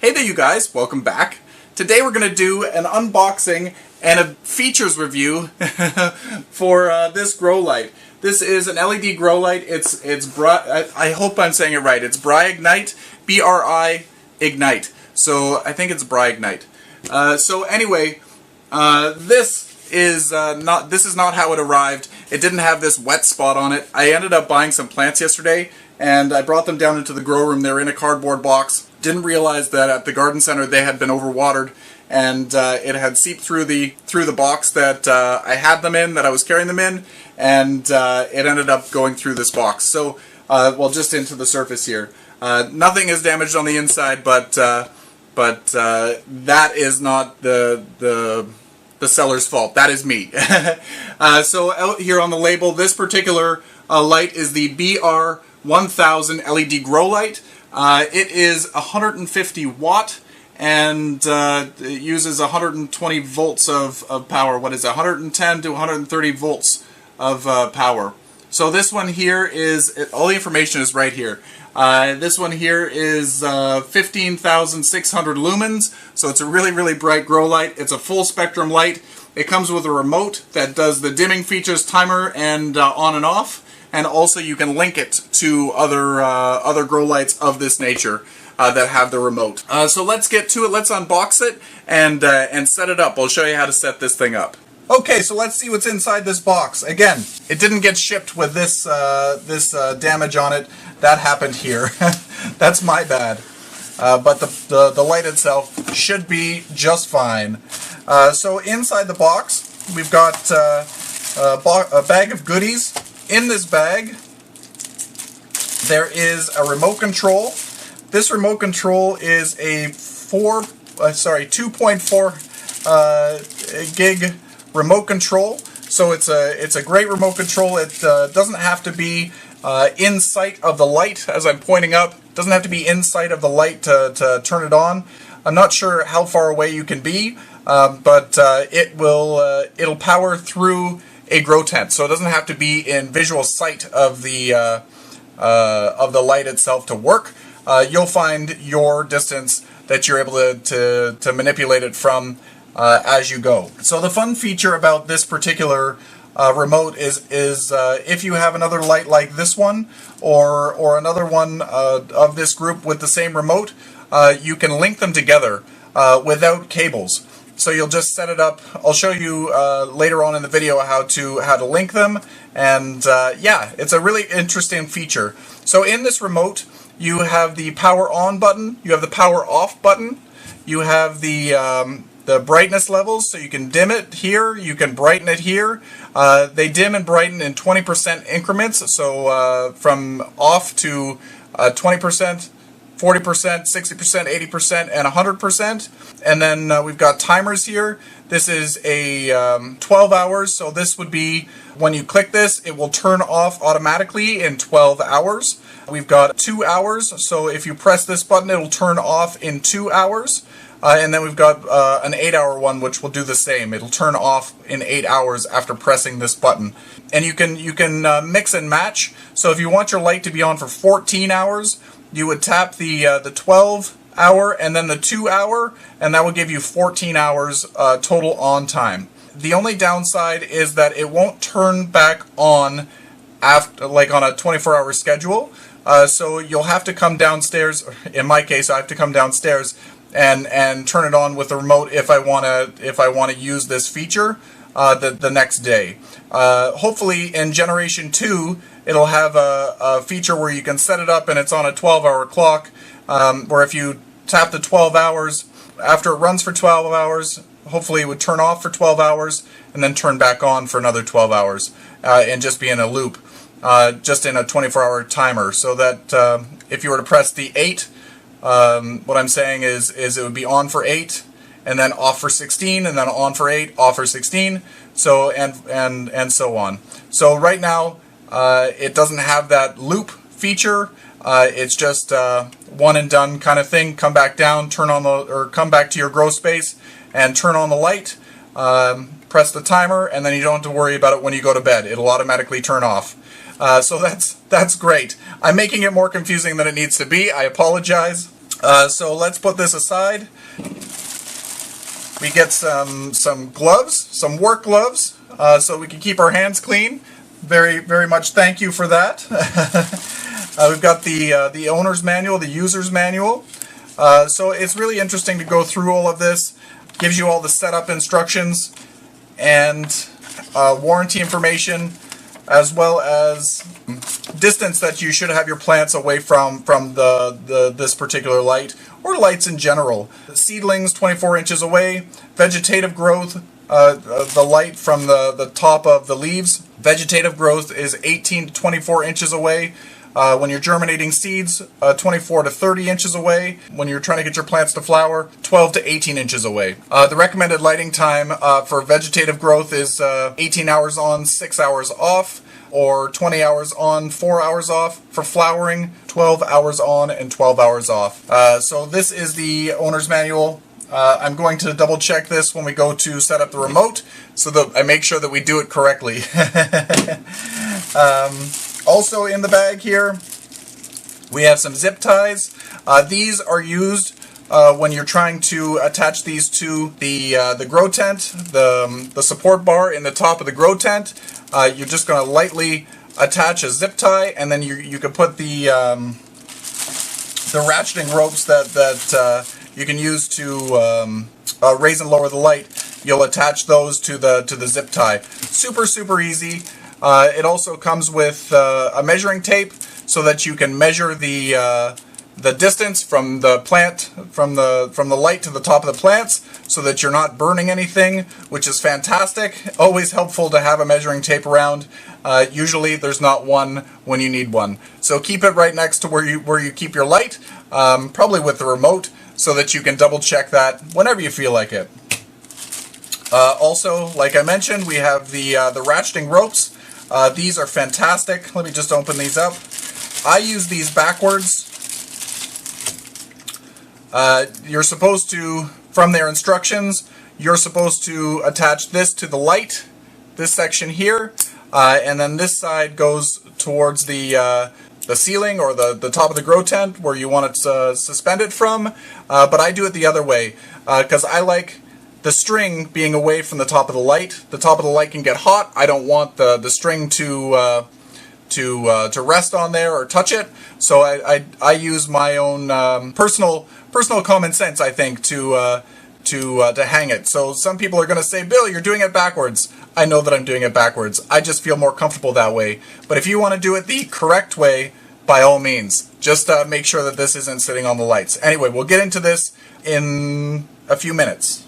Hey there you guys, welcome back. Today we're going to do an unboxing and a features review for this grow light. This is an LED grow light. I hope I'm saying it right. It's Briignite, B-R-I-Ignite. So I think it's Briignite. So anyway, this is not how it arrived. It didn't have this wet spot on it. I ended up buying some plants yesterday, and I brought them down into the grow room. They're in a cardboard box. Didn't realize that at the garden center they had been overwatered, and it had seeped through the box that I had them in, that I was carrying them in, and it ended up going through this box. So, well, just into the surface here. Nothing is damaged on the inside, but that is not the seller's fault. That is me. So out here on the label, this particular light is the BR1000 LED grow light. It is 150 watt and it uses 120 volts of power. What is it? 110 to 130 volts of power. So this one here is, all the information is right here. This one here is 15,600 lumens, so it's a really bright grow light. It's a full spectrum light. It comes with a remote that does the dimming features, timer, and on and off. And also you can link it to other grow lights of this nature that have the remote. So let's get to it. Let's unbox it and set it up. I'll show you how to set this thing up. Okay, so let's see what's inside this box. Again, it didn't get shipped with this damage on it. That happened here. That's my bad. But the light itself should be just fine. So inside the box, we've got a bag of goodies. In this bag, there is a remote control. This remote control is a 2.4 gig remote control. So it's a great remote control. It doesn't have to be in sight of the light, as I'm pointing up. It doesn't have to be in sight of the light to turn it on. I'm not sure how far away you can be, but it'll power through a grow tent, so it doesn't have to be in visual sight of the light itself to work. You'll find your distance that you're able to manipulate it from as you go. So the fun feature about this particular remote is if you have another light like this one or another one of this group with the same remote, you can link them together without cables. So you'll just set it up. I'll show you later on in the video how to link them, and yeah, it's a really interesting feature. So in this remote, you have the power on button, you have the power off button, you have the brightness levels, so you can dim it here, you can brighten it here. They dim and brighten in 20% increments, so from off to 20%. 40%, 60%, 80%, and 100%. And then we've got timers here. This is a 12 hours, so this would be, when you click this, it will turn off automatically in 12 hours. We've got 2 hours, so if you press this button, it'll turn off in 2 hours. And then we've got an 8-hour one, which will do the same. It'll turn off in 8 hours after pressing this button. And you can mix and match. So if you want your light to be on for 14 hours, you would tap the 12-hour and then the 2-hour, and that will give you 14 hours total on time. The only downside is that it won't turn back on after, like on a 24-hour schedule. So you'll have to come downstairs. In my case, I have to come downstairs and turn it on with the remote if I want to use this feature the next day. Hopefully in Generation 2 it'll have a feature where you can set it up and it's on a 12-hour clock, where if you tap the 12 hours, after it runs for 12 hours, hopefully it would turn off for 12 hours and then turn back on for another 12 hours and just be in a loop, just in a 24-hour timer, so that if you were to press the 8, what I'm saying is it would be on for 8 and then off for 16 and then on for 8, off for 16, so and so on. So right now it doesn't have that loop feature. It's just one and done kind of thing. Come back down, come back to your grow space and turn on the light, press the timer, and then you don't have to worry about it when you go to bed. It'll automatically turn off. So that's great. I'm making it more confusing than it needs to be. I apologize. So let's put this aside. We get some gloves, some work gloves, so we can keep our hands clean. Very, very much thank you for that. We've got the owner's manual, the user's manual. So it's really interesting to go through all of this. Gives you all the setup instructions and warranty information, as well as distance that you should have your plants away from this particular light, or lights in general. Seedlings 24 inches away, vegetative growth, the light from the top of the leaves. Vegetative growth is 18 to 24 inches away. When you're germinating seeds, 24 to 30 inches away. When you're trying to get your plants to flower, 12 to 18 inches away. The recommended lighting time for vegetative growth is 18 hours on, 6 hours off, or 20 hours on, 4 hours off. For flowering, 12 hours on and 12 hours off. So this is the owner's manual. I'm going to double check this when we go to set up the remote, so that I make sure that we do it correctly. Also in the bag here, we have some zip ties. These are used when you're trying to attach these to the grow tent, the support bar in the top of the grow tent. You're just going to lightly attach a zip tie, and then you can put the ratcheting ropes that you can use to raise and lower the light. You'll attach those to the zip tie. Super, super easy. It also comes with a measuring tape, so that you can measure the distance from the plant, from the light to the top of the plants, so that you're not burning anything, which is fantastic. Always helpful to have a measuring tape around. Usually there's not one when you need one. So keep it right next to where you keep your light, probably with the remote, so that you can double check that whenever you feel like it. Also, like I mentioned, we have the ratcheting ropes. These are fantastic. Let me just open these up. I use these backwards. You're supposed to, from their instructions, you're supposed to attach this to the light, this section here, and then this side goes towards the ceiling or the top of the grow tent where you want it suspended from. But I do it the other way because I like the string being away from the top of the light. The top of the light can get hot. I don't want the string to rest on there or touch it. So I use my own personal common sense, I think, to hang it. So some people are going to say, Bill, you're doing it backwards. I know that I'm doing it backwards. I just feel more comfortable that way. But if you want to do it the correct way, by all means, just make sure that this isn't sitting on the lights. Anyway, we'll get into this in a few minutes.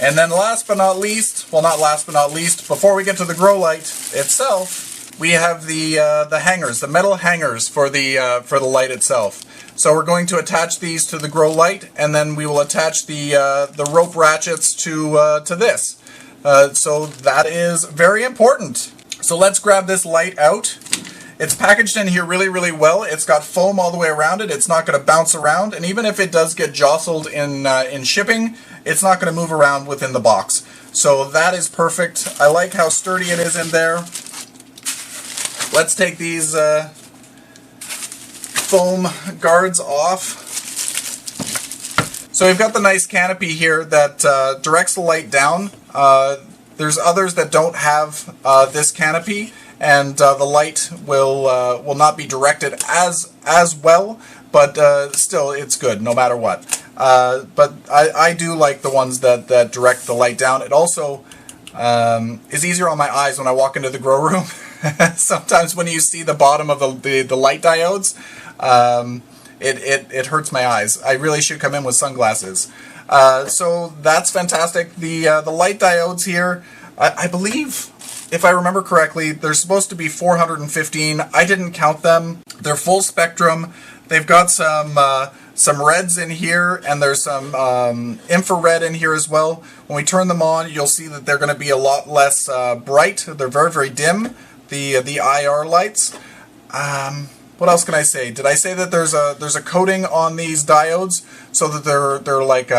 And then last but not least, well, not last but not least, before we get to the grow light itself, we have the hangers, the metal hangers for the light itself. So we're going to attach these to the grow light, and then we will attach the rope ratchets to this. So that is very important. So let's grab this light out. It's packaged in here really, really well. It's got foam all the way around it. It's not going to bounce around, and even if it does get jostled in shipping, it's not going to move around within the box. So that is perfect. I like how sturdy it is in there. Let's take these foam guards off. So we've got the nice canopy here that directs the light down. There's others that don't have this canopy, and the light will not be directed as well, but still it's good no matter what. But I do like the ones that direct the light down. It also is easier on my eyes when I walk into the grow room. Sometimes when you see the bottom of the light diodes, it hurts my eyes. I really should come in with sunglasses. So that's fantastic. The light diodes here, I believe, if I remember correctly, they're supposed to be 415. I didn't count them. They're full spectrum. They've got some reds in here, and there's some infrared in here as well. When we turn them on, you'll see that they're going to be a lot less bright. They're very, very dim, the IR lights. What else can I say? Did I say that there's a coating on these diodes so that they're like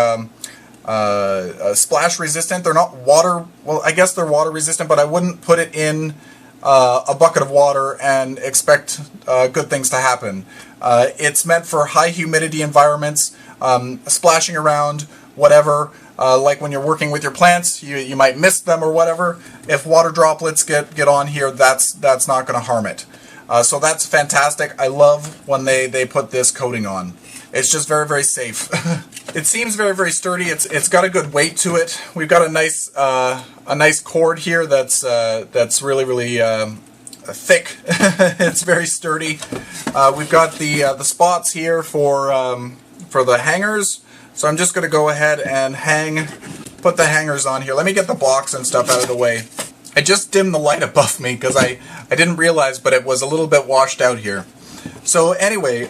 splash resistant? They're not water. Well, I guess they're water resistant, but I wouldn't put it in a bucket of water and expect good things to happen. It's meant for high humidity environments, splashing around, whatever. Like when you're working with your plants, you might miss them or whatever. If water droplets get on here, that's not going to harm it. So that's fantastic. I love when they put this coating on. It's just very, very safe. It seems very, very sturdy. It's got a good weight to it. We've got a nice cord here that's really, really thick. It's very sturdy. We've got the spots here for the hangers. So I'm just going to go ahead and put the hangers on here. Let me get the box and stuff out of the way. I just dimmed the light above me because I didn't realize, but it was a little bit washed out here. So anyway,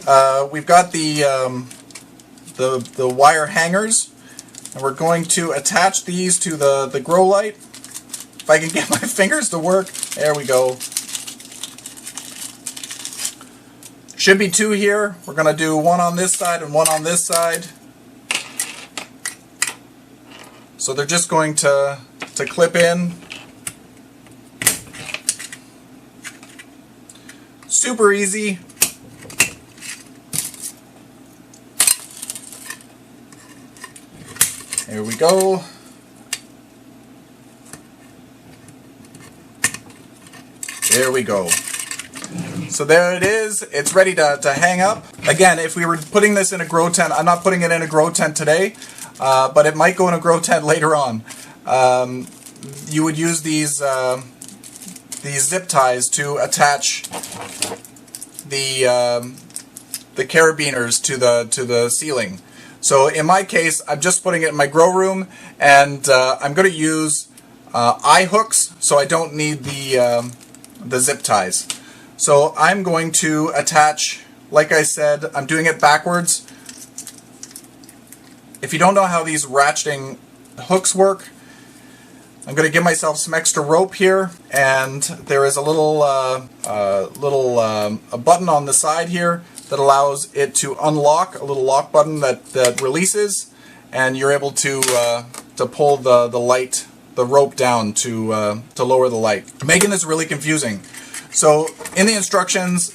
we've got the wire hangers, and we're going to attach these to the grow light. If I can get my fingers to work, there we go. Should be two here. We're going to do one on this side and one on this side. So they're just going to clip in. Super easy. Here we go. There we go. So there it is. It's ready to hang up. Again, if we were putting this in a grow tent, I'm not putting it in a grow tent today, but it might go in a grow tent later on. You would use these zip ties to attach the carabiners to the ceiling. So in my case, I'm just putting it in my grow room, and I'm going to use eye hooks, so I don't need the zip ties. So I'm going to attach, like I said, I'm doing it backwards. If you don't know how these ratcheting hooks work, I'm going to give myself some extra rope here, and there is a little a button on the side here that allows it to unlock, a little lock button that releases, and you're able to pull the rope down to lower the light. I'm making this really confusing. So in the instructions,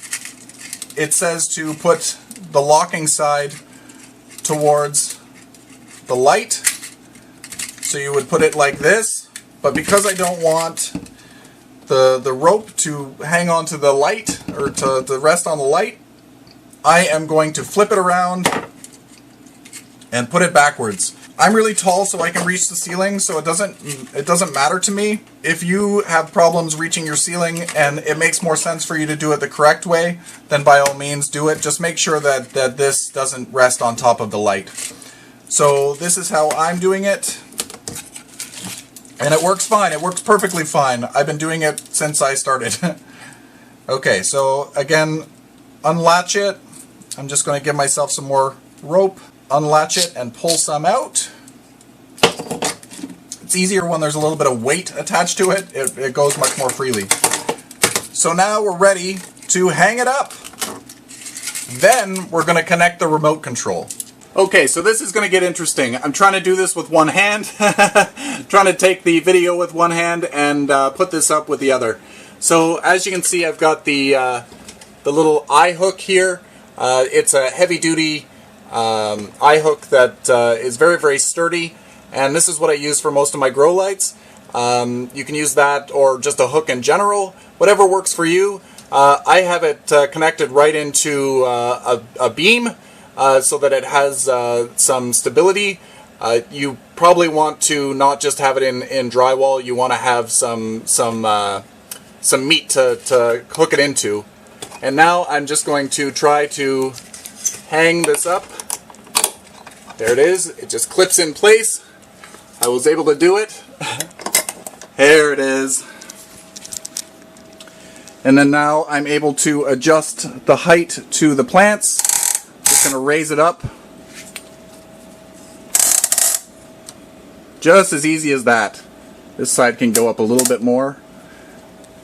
it says to put the locking side towards the light. So you would put it like this, but because I don't want the rope to hang onto the light or to rest on the light, I am going to flip it around and put it backwards. I'm really tall, so I can reach the ceiling, so it doesn't matter to me. If you have problems reaching your ceiling and it makes more sense for you to do it the correct way, then by all means do it. Just make sure that this doesn't rest on top of the light. So this is how I'm doing it. And it works fine. It works perfectly fine. I've been doing it since I started. Okay, so again, unlatch it. I'm just going to give myself some more rope. Unlatch it and pull some out. It's easier when there's a little bit of weight attached to it. It goes much more freely. So now we're ready to hang it up. Then we're going to connect the remote control. Okay, so this is going to get interesting. I'm trying to do this with one hand. Trying to take the video with one hand and put this up with the other. So as you can see, I've got the little eye hook here. It's a heavy-duty eye hook that is very, very sturdy, and this is what I use for most of my grow lights. You can use that or just a hook in general, whatever works for you. I have it connected right into a beam so that it has some stability. You probably want to not just have it in drywall. You want to have some meat to hook it into. And now I'm just going to try to hang this up. There it is. It just clips in place. I was able to do it. There it is. And then now I'm able to adjust the height to the plants. Just going to raise it up. Just as easy as that. This side can go up a little bit more.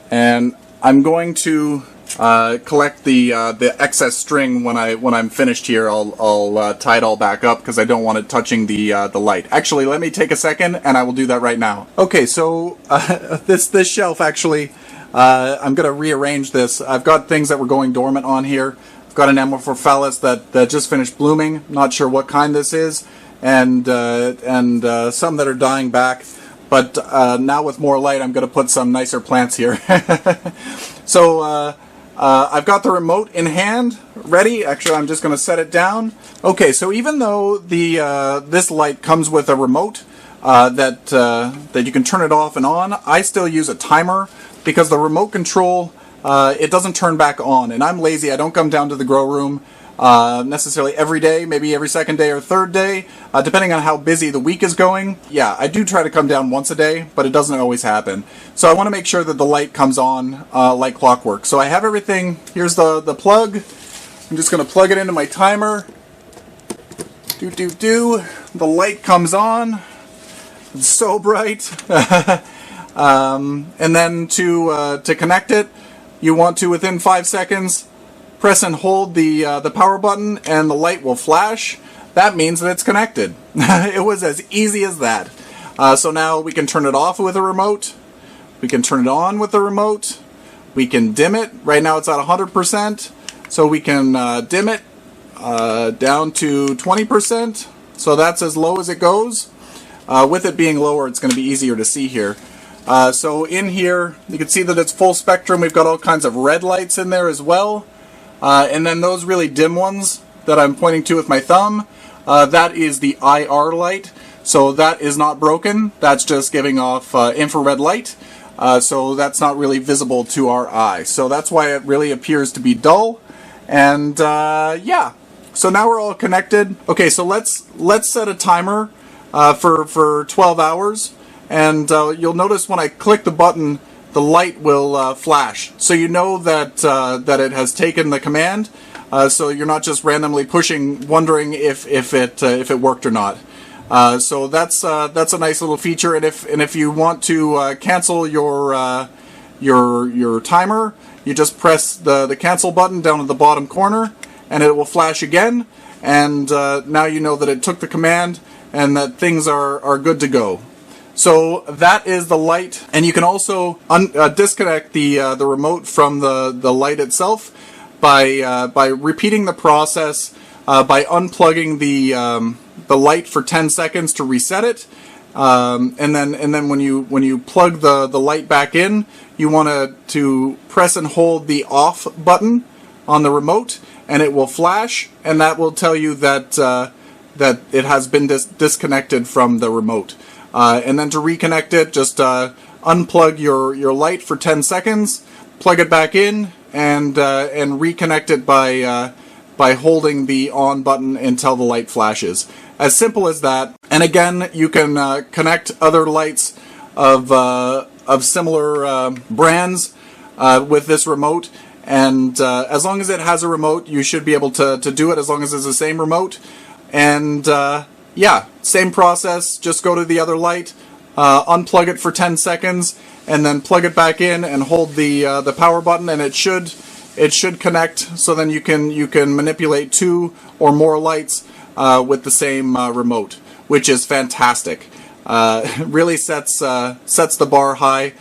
And I'm going to collect the excess string when I'm finished here. I'll tie it all back up because I don't want it touching the light. Actually, let me take a second and I will do that right now. Okay, so this shelf actually I'm going to rearrange this. I've got things that were going dormant on here. I've got an Amorphophallus that just finished blooming. Not sure what kind this is, and some that are dying back. But now with more light, I'm going to put some nicer plants here. So I've got the remote in hand, ready. Actually, I'm just going to set it down. Okay, so even though this light comes with a remote that you can turn it off and on, I still use a timer because the remote control, it doesn't turn back on. And I'm lazy. I don't come down to the grow room necessarily every day, maybe every second day or third day, depending on how busy the week is going. Yeah, I do try to come down once a day, but it doesn't always happen. So I want to make sure that the light comes on like clockwork. So I have everything. Here's the plug. I'm just going to plug it into my timer. The light comes on. It's so bright. And then to connect it, you want to, within 5 seconds, press and hold the power button and the light will flash. That means that it's connected. It was as easy as that. So now we can turn it off with a remote. We can turn it on with the remote. We can dim it. Right now it's at 100%. So we can dim it down to 20%. So that's as low as it goes. With it being lower, it's going to be easier to see here. So in here, you can see that it's full spectrum. We've got all kinds of red lights in there as well. And then those really dim ones that I'm pointing to with my thumb, that is the IR light. So that is not broken. That's just giving off infrared light. So that's not really visible to our eye. So that's why it really appears to be dull. And yeah, so now we're all connected. Okay, so let's set a timer for 12 hours. And you'll notice when I click the button, the light will flash, so you know that that it has taken the command. So you're not just randomly pushing, wondering if it worked or not. So that's a nice little feature. And if you want to cancel your timer, you just press the cancel button down at the bottom corner, and it will flash again. And now you know that it took the command and that things are good to go. So that is the light, and you can also disconnect the remote from the light itself by repeating the process by unplugging the light for 10 seconds to reset it, and then when you plug the light back in, you want to press and hold the off button on the remote, and it will flash, and that will tell you that that it has been disconnected from the remote. And then to reconnect it, just unplug your light for 10 seconds, plug it back in, and reconnect it by holding the on button until the light flashes. As simple as that. And again, you can connect other lights of similar brands with this remote. And as long as it has a remote, you should be able to do it as long as it's the same remote. And yeah, same process, just go to the other light, unplug it for 10 seconds, and then plug it back in and hold the power button, and it should connect, so then you can manipulate 2 or more lights with the same remote, which is fantastic. Really sets the bar high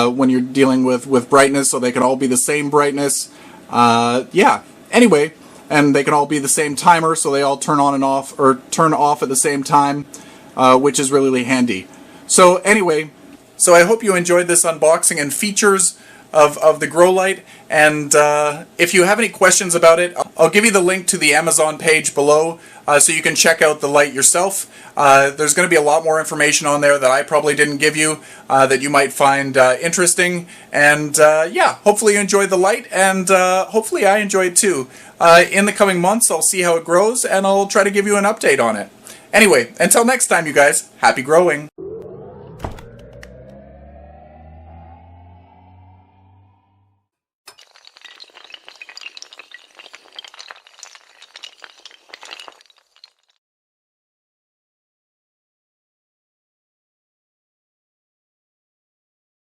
when you're dealing with brightness, so they can all be the same brightness. Yeah, anyway. And they can all be the same timer, so they all turn on and off, or turn off at the same time, which is really handy. So anyway, so I hope you enjoyed this unboxing and features of the grow light. And if you have any questions about it, I'll give you the link to the Amazon page below, so you can check out the light yourself. There's going to be a lot more information on there that I probably didn't give you that you might find interesting. And yeah, hopefully you enjoyed the light, and hopefully I enjoyed too. In the coming months, I'll see how it grows, and I'll try to give you an update on it. Anyway, until next time, you guys, happy growing!